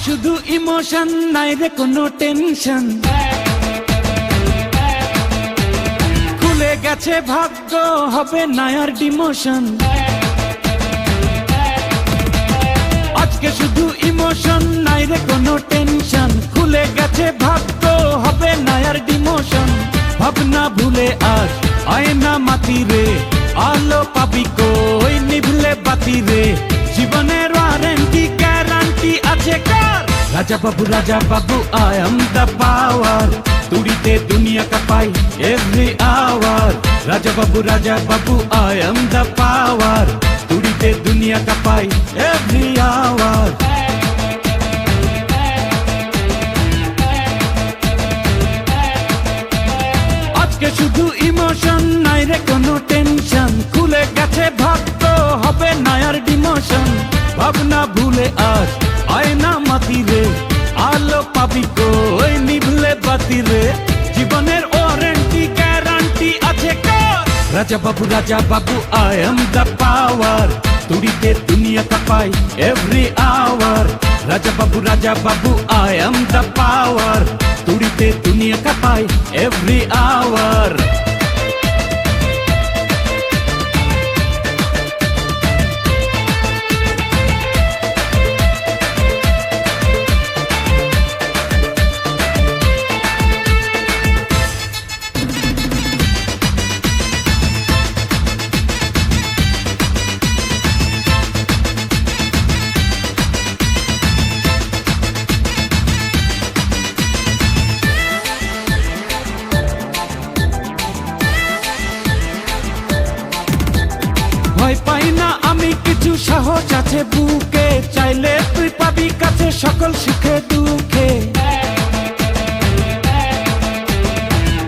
শুধু ইমোশন, নাই রে কোনো টেনশন। খুলে গেছে ভাগ্য, হবে না আর ডিমোশন। আজকে শুধু ইমোশন, নাই রে কোনো টেনশন। খুলে গেছে ভাগ্য, হবে না আর ডিমোশন। ভাবনা ভুলে আজ আয়না মাটি রে, আলো পাবি কই নিভলে বাতি রে। জীবনের ওয়ারেন্টি গ্যারান্টি আছে কার? Raja Babu I am the power. তুড়িতে দুনিয়া কাঁপাই every hour. Raja Babu I am the power. তুড়িতে দুনিয়া কাঁপাই এভরি আওয়ার। আজকে শুধু ইমোশন, নাই রে কোনো টেনশন। খুলে গেছে ভাগ্য, হবে না আর ডিমোশন। ভাবনা ভুলে আজ আয়না মাটি রে, আলো পাবি কই নিভলে বাতি রে। জীবনের ওয়ারেন্টি গ্যারান্টি আছে কার? Raja Babu I am the power. তুড়িতে দুনিয়া কাঁপাই every hour. Raja Babu I am the power. তুড়িতে দুনিয়া কাঁপাই এভরি আওয়ার। ভয় পাই না আমি কিছু, সাহস আছে বুকে। চাইলে তুই পাবি কাছে সকল সুখে দুঃখে।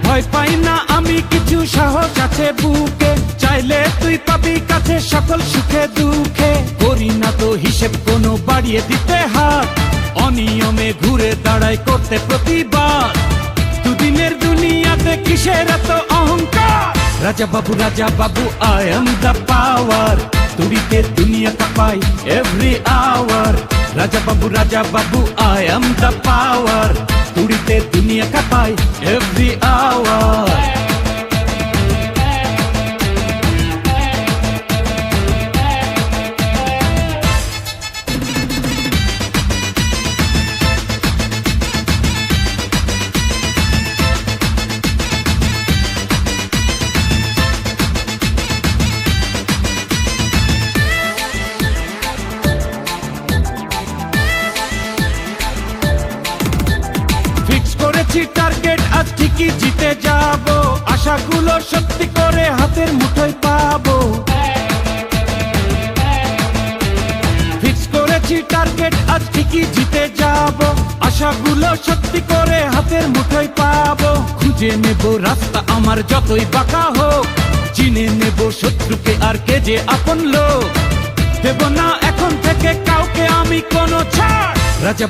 ভয় পাই না আমি কিছু, সাহস আছে বুকে। চাইলে তুই পাবি কাছে সকল সুখে দুঃখে। করি না তো হিসেব কোনো, বাড়িয়ে দিতে হাত। অনিয়মে ঘুরে দাঁড়াই করতে প্রতিবাদ। দুদিনের দুনিয়াতে কিসের এত অহংকার? Raja Babu I am the power. তুড়িতে দুনিয়া কাঁপাই every hour. Raja Babu I am the power. তুড়িতে দুনিয়া কাঁপাই এভরি আওয়ার। টার্গেট আজ ঠিকই জিতে যাব। আশাগুলো সত্যি করে হাতের মুঠোয় পাবো। ফিক্স করেছি টার্গেট আজ ঠিকই জিতে যাব। আশাগুলো সত্যি করে হাতের মুঠোয় পাবো। খুঁজে নেব রাস্তা আমার যতই বাঁকা হোক। চিনে নেব শত্রুকে আর কে যে আপন লোক। দেব না এখন থেকে কাউকে আমি কোনো ছাড়। Raja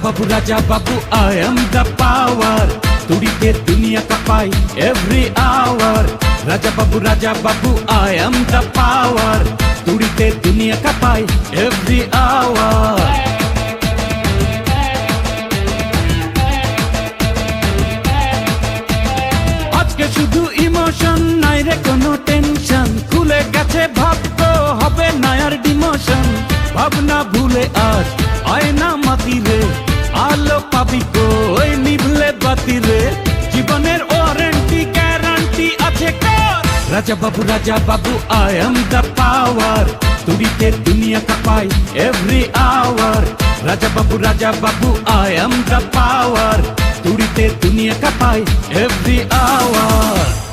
Babu I am the power. তুড়িতে দুনিয়া কাঁপাই every hour. Raja Babu I am the power. তুড়িতে দুনিয়া কাঁপাই এভরি আওয়ার। আজকে শুধু ইমোশন, নাই রে কোনো টেনশন। খুলে গেছে ভাগ্য, হবে না আর ডিমোশন। ভাবনা ভুলে আজ আয়না মাটি রে, আলো পাবি কই নিভলে বাতি রে। জীবনের ওয়ারেন্টি গ্যারান্টি আছে কার? Raja Babu I am the power. তুড়িতে দুনিয়া কাঁপাই every hour. Raja Babu I am the power. তুড়িতে দুনিয়া কাঁপাই এভরি আওয়ার।